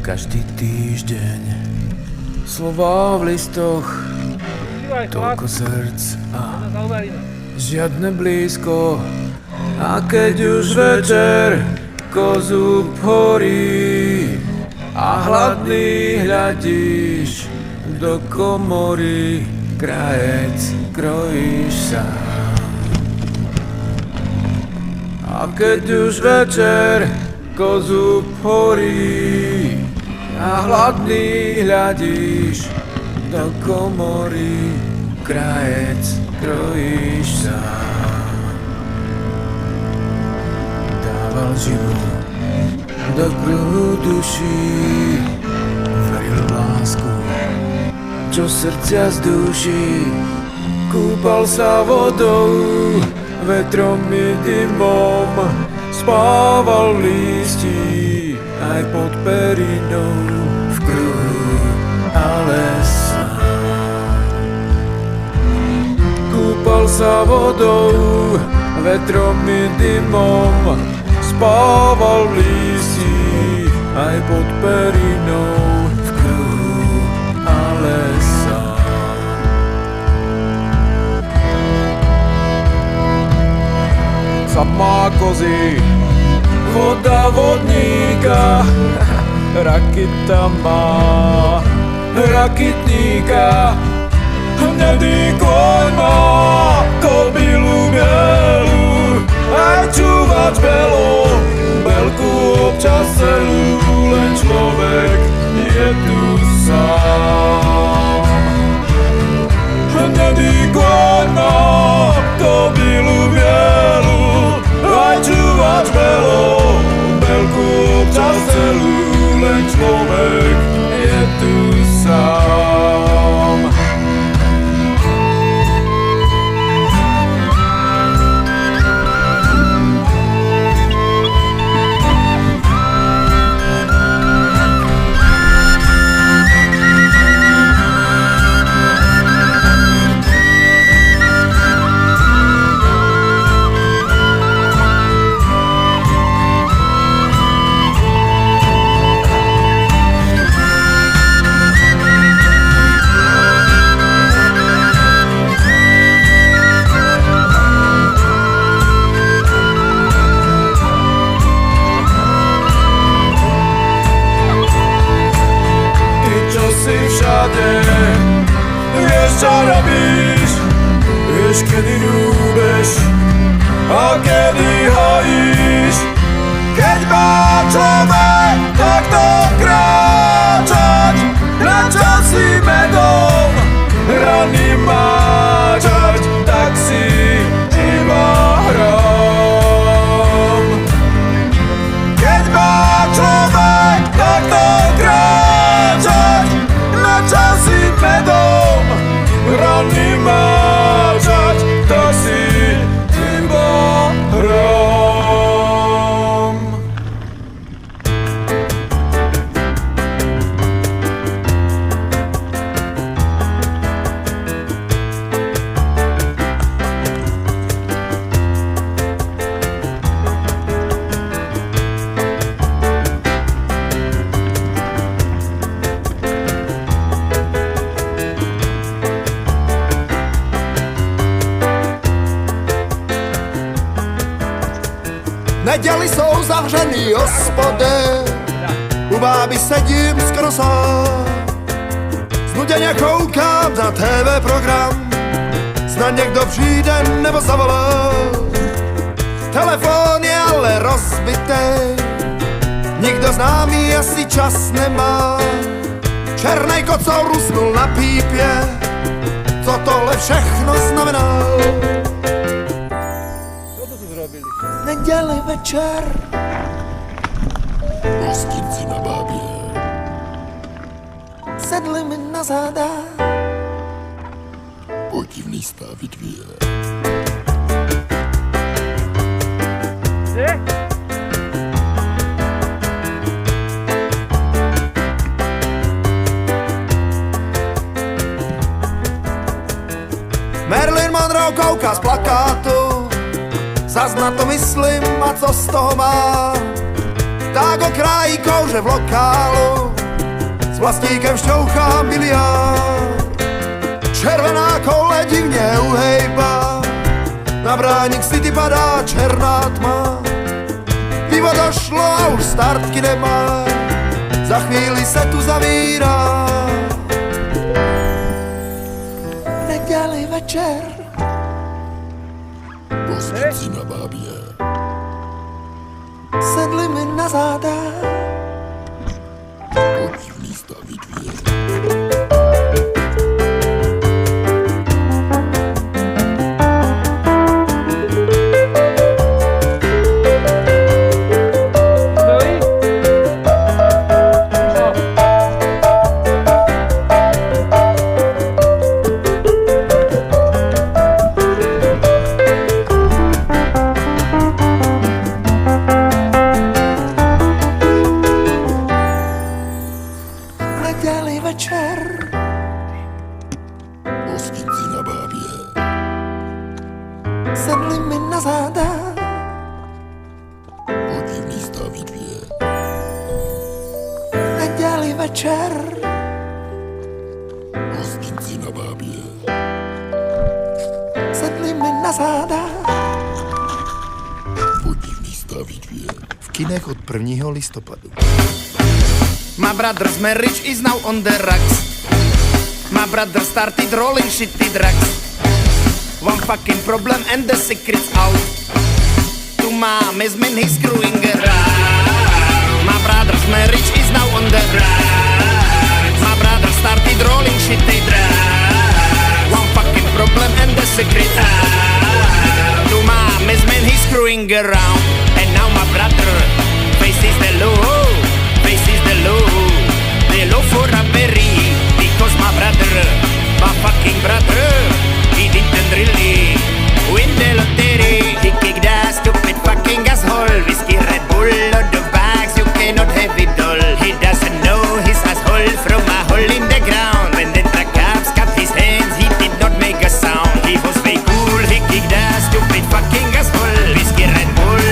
Každý týždeň slova v listoch, toľko srdc a žiadne blízko. A keď už večer kozúb horí a hladný hľadíš do komory, krajec krojíš sám. A keď už večer kozúb horí a hladný hľadíš do komory, krajec krojíš sám. Dával život do kruhu duší, veril v lásku, čo srdcia zdúši. Kúpal sa vodou, vetrom i dymom, spával v lístí aj pod perinou, v kruhu, ale sám. Kúpal sa vodou, vetrom i dymom, spával v lístí aj pod perinou, v kruhu, ale sám. Sa má kozy, voda vodníka, rakita má rakitníka. Hnedý koň má kobylu bielu, aj čúvač belo, belku občas celú, len človek je tu sám. Hnedý koň má kobylu bielu, aj čúvač belo, belku občas celú, len človek je tu sám. Vieš, čo robíš, vieš, kedy ľúbeš a kedy hajíš. Keď má človek takto kráčať, na časy medom rany máčať, tak si iba hrom. Keď má človek takto kráčať, na časy medom rany máčať, to si iba hrom. Neděli jsou zavřený hospody, u báby sedím skoro sám. Znuděně koukám na TV program, snad někdo přijde nebo zavolá. Telefon je ale rozbitej, nikdo známý asi čas nemá. Černej kocour usnul na pípě, co tohle všechno znamená. Neděli večer, hostinci na bábě, sedli mi na záda, podivný stavy dvě. Marilyn Monroe kouká z plakátu, zas na to myslím a co z toho má. tak okrají kouře v lokálu, s vlastníkem šťouchám biliard. Červená koule divně uhejbá, na bráník City padá černá tma. Pivo došlo a už startky nemá, za chvíli se tu zavírá. Neděli večer, Hospici na Bábě. sedli mi na záda. Podivný stavy dvě. Neděli večer, Hospici na Bábě. sedli mi na záda. Podivný stavy dvě. Neděli večer, Hospici na Bábě. sedli mi na záda. Podivný stavy dvě. V kinech od 1. listopadu. My brother's marriage is now on the rocks. My brother started rolling shitty drugs. One fucking problem and the secret's out. To mommy's man he's screwing around. My brother's marriage is now on the rocks. My brother started rolling shitty drugs. One fucking problem and the secret's out. To mommy's man he's screwing around. And now my brother faces the law. Faces the law for a berry. Because my brother, my fucking brother, he didn't really win the lottery. He kicked that stupid fucking asshole. Whiskey, Red Bull, or the bags, you cannot have it all. He doesn't know his asshole from a hole in the ground. When the truck cops cut his hands, he did not make a sound. He was way cool, he kicked that stupid fucking asshole. Whiskey, Red Bull,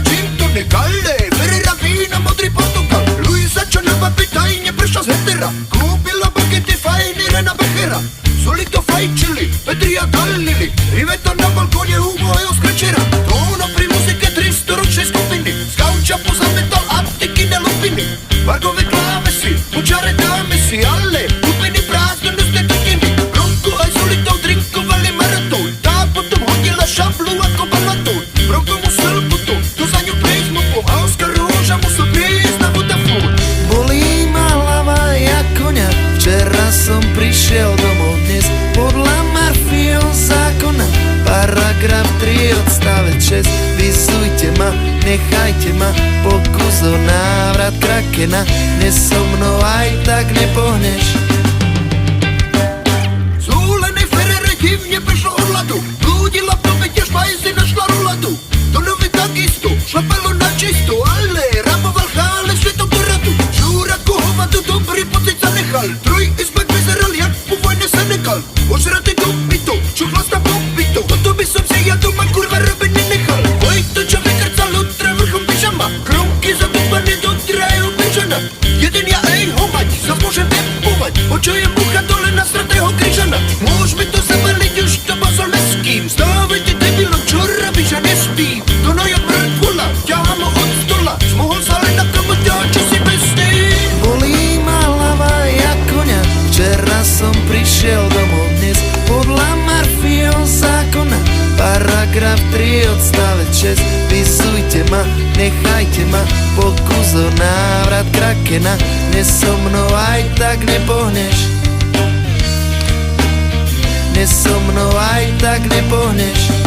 gin tonic, ale Ferrera vína, modrý Portugal. Luisa, čo nebaví tajne, prešla z hetera. Kúpila bagety fajny, Rena Bechera. Solito fajčili, Petri a Dalili. Iveta na balkóne u mojho skrečera. Tóno pri muzike 300 ročnej skupiny. Z gauča pozametal antiky na lupiny. Vargové klávesy, počare dáme si, ale lupiny prázdne nosné takiny. Bronko aj solitou drinkovali maratón. Tá potom hodila šablu ako balatón. Bronko musel potom, to za ňu prejsť mopom. A Oskar Róža musel prejsť na Vodafone. Bolí ma hlava jak koňa. Včera som prišiel domov, dnes podľa Murphyho zákona. Paragraf 3 odstavec 6. Vysujte ma, nechajte ma, pokus o návrat krakena. Dnes so mnou aj tak nepohneš. Zúlený Ferrere divne prešlo od ľadu. Blúdila po byte špajzy, našla ruladu. To nový takisto, šlapalo na čisto, ale raboval chále svetom do radu. Žúraku hovadu dobrý pocit zanechal. Trojizbak vyzeral jak po vojne Senegal. Ožratý dopito, čo chlasta popito. Toto by som si ja doma kurva robiť nenechal. Vojto, čo vykrcal utra vrchom pyžama. Kromky zadupané do drahého bežana. Jeden ja ej homať, zas môžem tempovať. Počujem bucha dole na stratého križana. Môžeme to zabaliť, už to bozol meským. Stávaj ty debilom, čo robíš a nespím. To no ja mŕtvola, ťahám ho od stola. Smohol sa len na komoďa, čo si bez tým. Bolí ma hlava jak koňa. Včera som prišiel domov, dnes podľa Murphyho zákona. Paragraf 3 odstavec 6. Vysujte ma, nechajte ma, pokus o návrat krakena. Dnes so mnou aj tak nepohneš. Dnes so mnou aj tak nepohneš.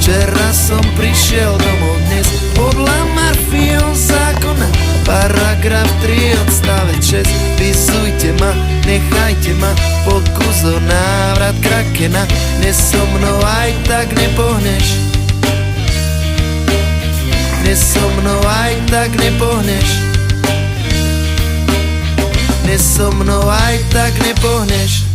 Včera som prišiel domov, dnes podľa Murphyho zákona. Paragraf 3 odstavec 6. Vysujte ma, nechajte ma, pokus o návrat krakena. Dnes so mnou aj tak nepohneš. Dnes so mnou aj tak nepohneš. Dnes so mnou aj tak nepohneš.